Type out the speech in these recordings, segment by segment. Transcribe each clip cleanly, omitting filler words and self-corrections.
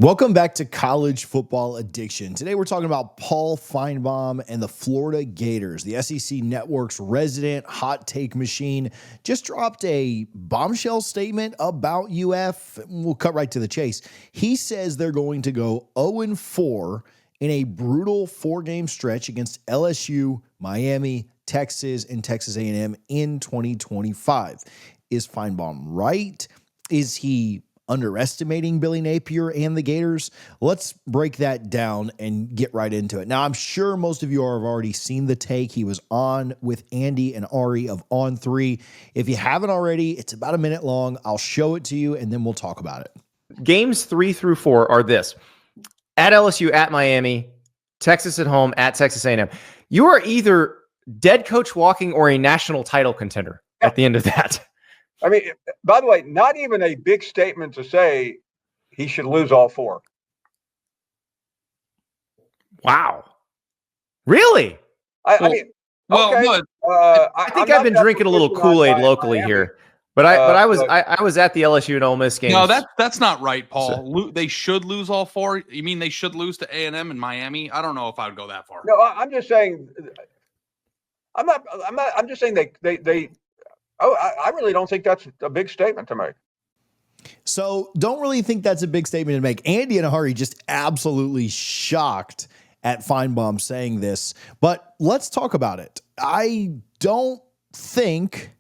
Welcome back to College Football Addiction. Today we're talking about Paul Finebaum and the Florida Gators. The SEC Network's resident hot take machine just dropped a bombshell statement about UF. We'll cut right to the chase. He says they're going to go 0-4 in a brutal four-game stretch against LSU, Miami, Texas, and Texas A&M in 2025. Is Finebaum right? Is he underestimating Billy Napier and the Gators? Let's break that down and get right into it. Now, I'm sure most of you have already seen the take. He was on with Andy and Ari of On 3. If you haven't already, it's about a minute long. I'll show it to you, and then we'll talk about it. Games 3 through 4 are this: at LSU, at Miami, Texas at home, at Texas A&M. You are either dead coach walking or a national title contender at the end of that. I mean, by the way, not even a big statement to say he should lose all four. Wow. Really? I mean, well, okay. no, I think I've been drinking a little Kool-Aid locally here. But I was at the LSU and Ole Miss game. no, that's not right, Paul. They should lose all four. You mean they should lose to A&M and Miami? I don't know if I would go that far. No, I'm just saying. I'm just saying they. Oh, I really don't think that's a big statement to make. So don't really think that's a big statement to make. Andy and Hari just absolutely shocked at Finebaum saying this, but let's talk about it. I don't think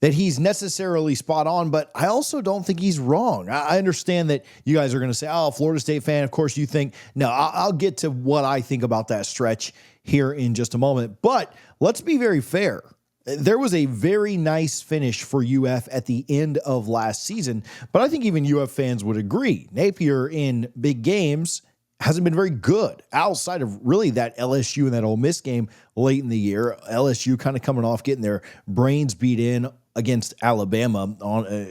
that he's necessarily spot on, but I also don't think he's wrong. I understand that you guys are going to say, oh, Florida State fan, of course you think. No, I'll get to what I think about that stretch here in just a moment, but let's be very fair. There was a very nice finish for UF at the end of last season, but I think even UF fans would agree. Napier in big games hasn't been very good outside of really that LSU and that Ole Miss game late in the year. LSU kind of coming off getting their brains beat in against Alabama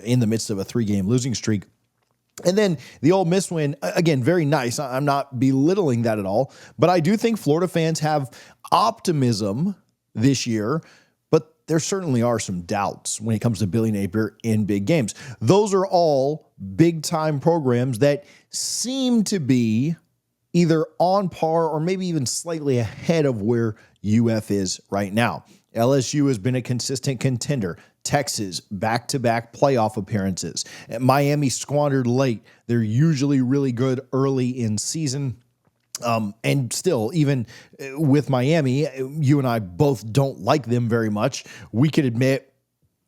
in the midst of a 3-game losing streak. And then the Ole Miss win, again, very nice. I'm not belittling that at all, but I do think Florida fans have optimism this year. There certainly are some doubts when it comes to Billy Napier in big games. Those are all big-time programs that seem to be either on par or maybe even slightly ahead of where UF is right now. LSU has been a consistent contender. Texas, back-to-back playoff appearances. Miami squandered late. They're usually really good early in season. And still, even with Miami, you and I both don't like them very much. We could admit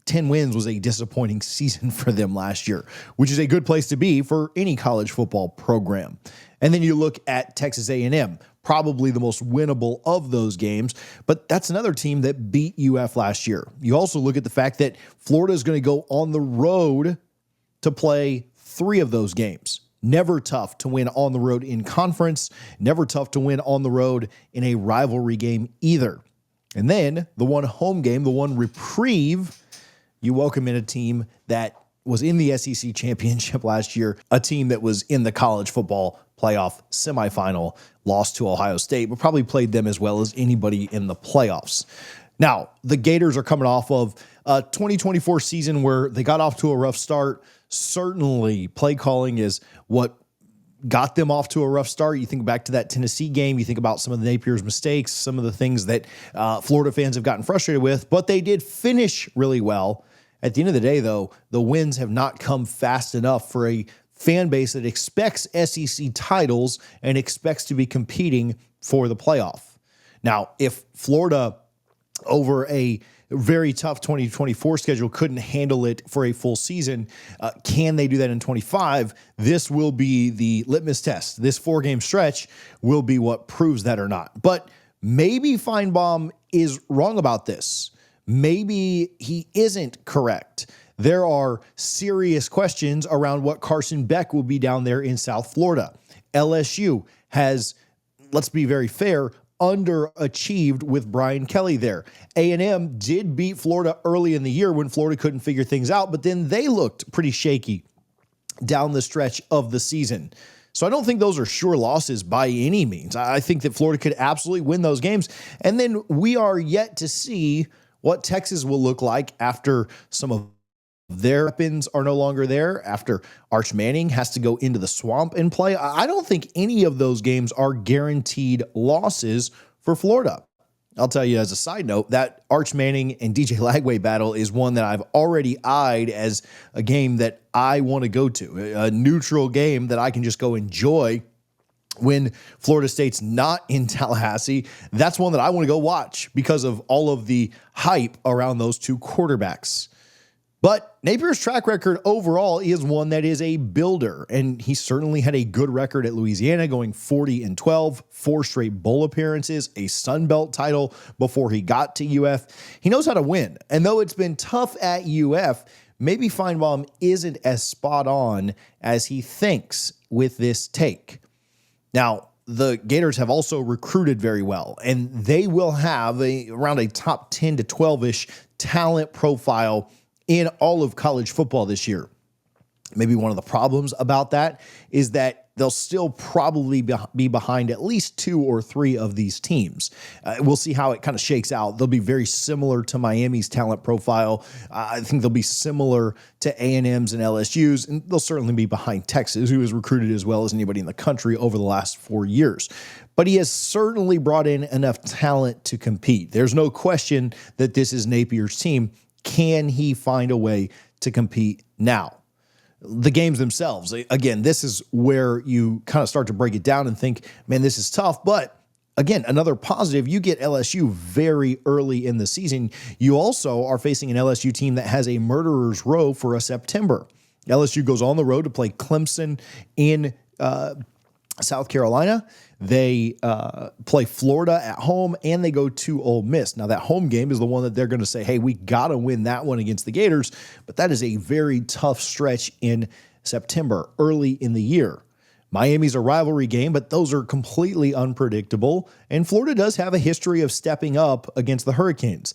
10 wins was a disappointing season for them last year, which is a good place to be for any college football program. And then you look at Texas A&M, probably the most winnable of those games, but that's another team that beat UF last year. You also look at the fact that Florida is going to go on the road to play 3 of those games. Never tough to win on the road in conference. Never tough to win on the road in a rivalry game either. And then the one home game, the one reprieve, you welcome in a team that was in the SEC championship last year, a team that was in the college football playoff semifinal, lost to Ohio State, but probably played them as well as anybody in the playoffs. Now, the Gators are coming off of a 2024 season where they got off to a rough start. Certainly, play calling is what got them off to a rough start. You think back to that Tennessee game. You think about some of the Napier's mistakes, some of the things that Florida fans have gotten frustrated with, but they did finish really well. At the end of the day, though, the wins have not come fast enough for a fan base that expects SEC titles and expects to be competing for the playoff. Now, if Florida over a very tough 2024 schedule couldn't handle it for a full season, can they do that in 25? This will be the litmus test. This 4-game stretch will be what proves that or not. But maybe Finebaum is wrong about this. Maybe he isn't correct. There are serious questions around what Carson Beck will be down there in South Florida. LSU has, let's be very fair, underachieved with Brian Kelly there. A&M did beat Florida early in the year when Florida couldn't figure things out, but then they looked pretty shaky down the stretch of the season. So I don't think those are sure losses by any means. I think that Florida could absolutely win those games. And then we are yet to see what Texas will look like after some of their weapons are no longer there after Arch Manning has to go into the swamp and play. I don't think any of those games are guaranteed losses for Florida. I'll tell you as a side note, that Arch Manning and DJ Lagway battle is one that I've already eyed as a game that I want to go to, a neutral game that I can just go enjoy when Florida State's not in Tallahassee. That's one that I want to go watch because of all of the hype around those two quarterbacks. But Napier's track record overall is one that is a builder, and he certainly had a good record at Louisiana, going 40-12, 4 straight bowl appearances, a Sun Belt title before he got to UF. He knows how to win, and though it's been tough at UF, maybe Finebaum isn't as spot on as he thinks with this take. Now, the Gators have also recruited very well, and they will have around a top 10 to 12-ish talent profile in all of college football this year. Maybe one of the problems about that is that they'll still probably be behind at least 2 or 3 of these teams. We'll see how it kind of shakes out. They'll be very similar to Miami's talent profile. I think they'll be similar to A&M's and LSU's, and they'll certainly be behind Texas, who has recruited as well as anybody in the country over the last 4 years. But he has certainly brought in enough talent to compete. There's no question that this is Napier's team. Can he find a way to compete now? The games themselves, again, this is where you kind of start to break it down and think, man, this is tough. But again, another positive, you get LSU very early in the season. You also are facing an LSU team that has a murderer's row for a September. LSU goes on the road to play Clemson in South Carolina. They play Florida at home, and they go to Ole Miss. Now, that home game is the one that they're going to say, hey, we got to win that one against the Gators, but that is a very tough stretch in September, early in the year. Miami's a rivalry game, but those are completely unpredictable, and Florida does have a history of stepping up against the Hurricanes.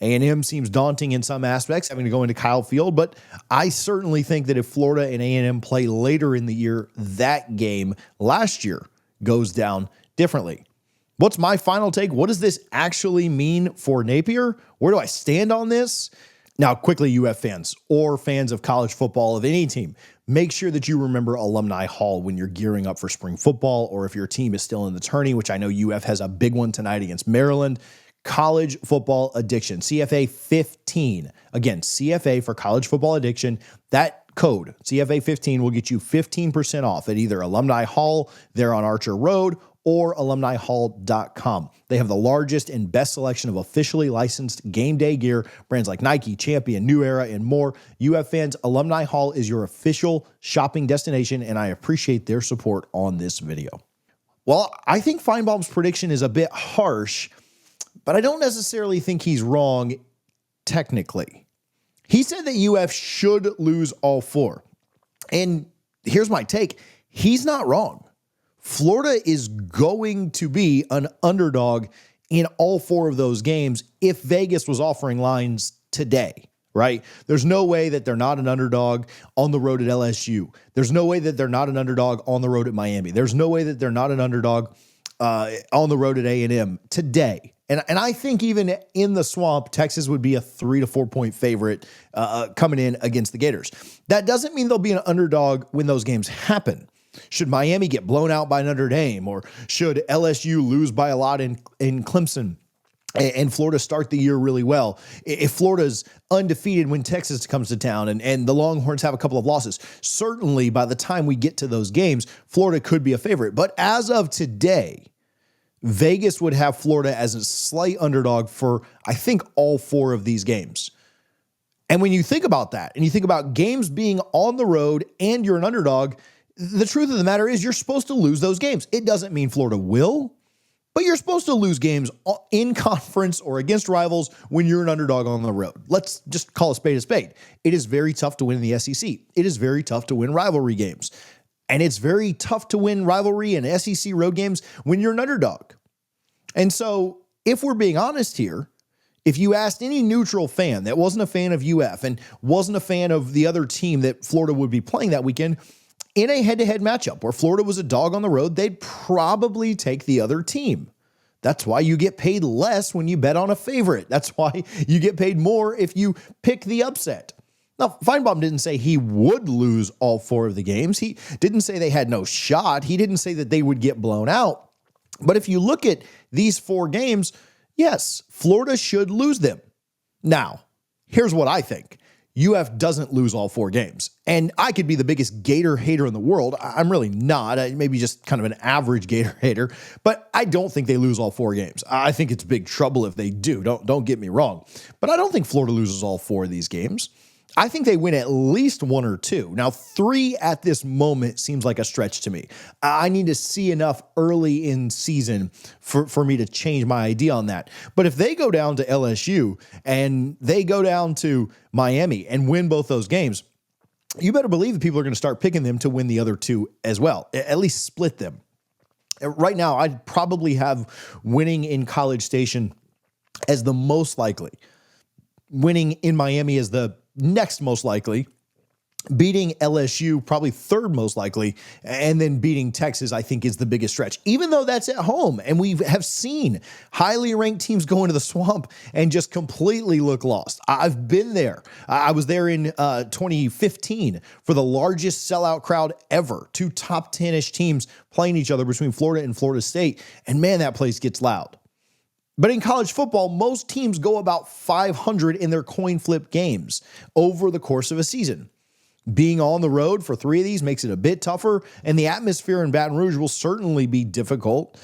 A&M seems daunting in some aspects, having to go into Kyle Field, but I certainly think that if Florida and A&M play later in the year, that game last year goes down differently. What's my final take? What does this actually mean for Napier? Where do I stand on this? Now, quickly, UF fans or fans of college football of any team, make sure that you remember Alumni Hall when you're gearing up for spring football, or if your team is still in the tourney, which I know UF has a big one tonight against Maryland. College football addiction, CFA 15. Again, CFA for college football addiction. That code, CFA 15, will get you 15% off at either Alumni Hall there on Archer Road or alumnihall.com. They have the largest and best selection of officially licensed game day gear, brands like Nike, Champion, New Era, and more. UF fans, Alumni Hall is your official shopping destination, and I appreciate their support on this video. Well, I think Finebaum's prediction is a bit harsh, but I don't necessarily think he's wrong technically. He said that UF should lose all 4. And here's my take. He's not wrong. Florida is going to be an underdog in all 4 of those games if Vegas was offering lines today, right? There's no way that they're not an underdog on the road at LSU. There's no way that they're not an underdog on the road at Miami. There's no way that they're not an underdog on the road at A&M today. And I think even in the swamp, Texas would be a 3 to 4 point favorite coming in against the Gators. That doesn't mean they'll be an underdog when those games happen. Should Miami get blown out by Notre Dame, or should LSU lose by a lot in Clemson and Florida start the year really well? If Florida's undefeated when Texas comes to town and the Longhorns have a couple of losses, certainly by the time we get to those games, Florida could be a favorite. But as of today, Vegas would have Florida as a slight underdog for, I think, all 4 of these games. And when you think about that, and you think about games being on the road and you're an underdog, the truth of the matter is you're supposed to lose those games. It doesn't mean Florida will, but you're supposed to lose games in conference or against rivals when you're an underdog on the road. Let's just call a spade a spade. It is very tough to win in the SEC. It is very tough to win rivalry games. And it's very tough to win rivalry and SEC road games when you're an underdog. And so if we're being honest here, if you asked any neutral fan that wasn't a fan of UF and wasn't a fan of the other team that Florida would be playing that weekend, in a head-to-head matchup where Florida was a dog on the road, they'd probably take the other team. That's why you get paid less when you bet on a favorite. That's why you get paid more if you pick the upset. Now, Finebaum didn't say he would lose all 4 of the games. He didn't say they had no shot. He didn't say that they would get blown out. But if you look at these 4 games, yes, Florida should lose them. Now, here's what I think. UF doesn't lose all 4 games. And I could be the biggest Gator hater in the world. I'm really not. Maybe just kind of an average Gator hater. But I don't think they lose all 4 games. I think it's big trouble if they do. Don't get me wrong. But I don't think Florida loses all 4 of these games. I think they win at least 1 or 2. Now, 3 at this moment seems like a stretch to me. I need to see enough early in season for me to change my idea on that. But if they go down to LSU and they go down to Miami and win both those games, you better believe that people are going to start picking them to win the other 2 as well, at least split them. Right now, I'd probably have winning in College Station as the most likely. Winning in Miami is the next most likely, beating LSU probably 3rd most likely, and then beating Texas I think is the biggest stretch, even though that's at home. And we have seen highly ranked teams go into the swamp and just completely look lost. I've been there. I was there in 2015 for the largest sellout crowd ever. 2 top 10-ish teams playing each other between Florida and Florida State. And man, that place gets loud. But in college football, most teams go about 500 in their coin flip games over the course of a season. Being on the road for 3 of these makes it a bit tougher, and the atmosphere in Baton Rouge will certainly be difficult,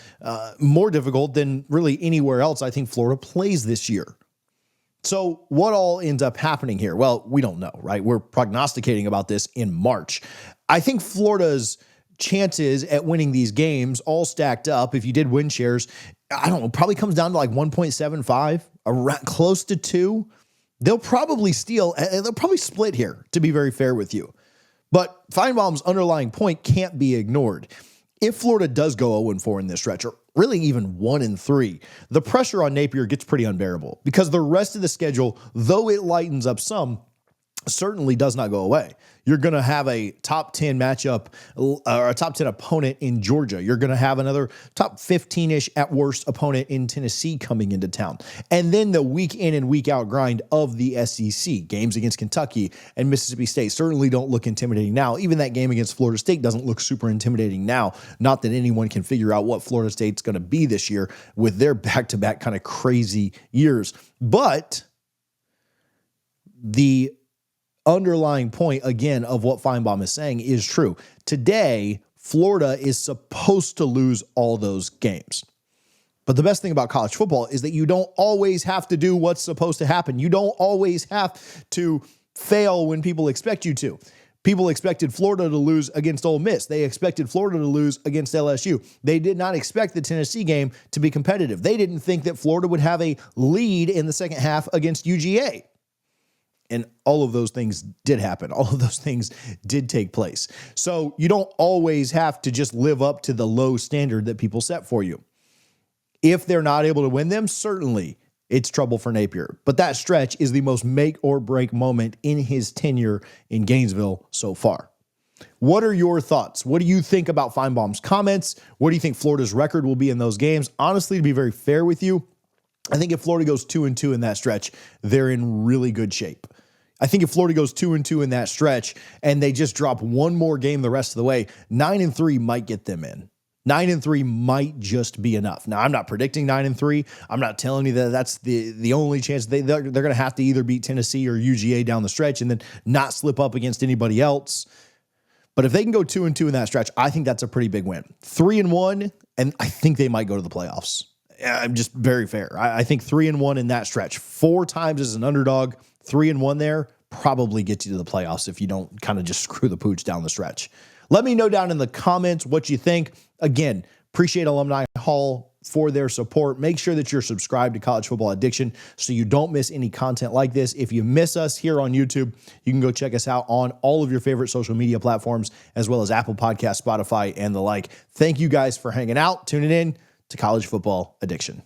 more difficult than really anywhere else I think Florida plays this year. So what all ends up happening here? Well, we don't know, right? We're prognosticating about this in March. I think Florida's chances at winning these games all stacked up, if you did win shares, I don't know, probably comes down to like 1.75, around close to 2. They'll probably they'll probably split here, to be very fair with you. But Finebaum's underlying point can't be ignored. If Florida does go 0-4 in this stretch, or really even 1-3, the pressure on Napier gets pretty unbearable because the rest of the schedule, though it lightens up some, certainly does not go away. You're going to have a top 10 matchup or a top 10 opponent in Georgia. You're going to have another top 15-ish at worst opponent in Tennessee coming into town. And then the week in and week out grind of the SEC. Games against Kentucky and Mississippi State certainly don't look intimidating now. Even that game against Florida State doesn't look super intimidating now. Not that anyone can figure out what Florida State's going to be this year with their back-to-back kind of crazy years. But the underlying point, again, of what Finebaum is saying is true. Today, Florida is supposed to lose all those games. But the best thing about college football is that you don't always have to do what's supposed to happen. You don't always have to fail when people expect you to. People expected Florida to lose against Ole Miss. They expected Florida to lose against LSU. They did not expect the Tennessee game to be competitive. They didn't think that Florida would have a lead in the second half against UGA. And all of those things did happen. All of those things did take place. So you don't always have to just live up to the low standard that people set for you. If they're not able to win them, certainly it's trouble for Napier. But that stretch is the most make or break moment in his tenure in Gainesville so far. What are your thoughts? What do you think about Finebaum's comments? What do you think Florida's record will be in those games? Honestly, to be very fair with you, I think if Florida goes 2-2 in that stretch, they're in really good shape. I think if Florida goes 2-2 in that stretch and they just drop one more game the rest of the way, 9-3 might get them in. 9-3 might just be enough. Now, I'm not predicting 9-3. I'm not telling you that that's the only chance. They're going to have to either beat Tennessee or UGA down the stretch and then not slip up against anybody else. But if they can go 2-2 in that stretch, I think that's a pretty big win. 3-1, and I think they might go to the playoffs. I'm just very fair. I think 3-1 in that stretch, 4 times as an underdog, 3-1 there probably gets you to the playoffs if you don't kind of just screw the pooch down the stretch. Let me know down in the comments what you think. Again, appreciate Alumni Hall for their support. Make sure that you're subscribed to College Football Addiction so you don't miss any content like this. If you miss us here on YouTube, you can go check us out on all of your favorite social media platforms, as well as Apple Podcasts, Spotify, and the like. Thank you guys for hanging out, tuning in to College Football Addiction.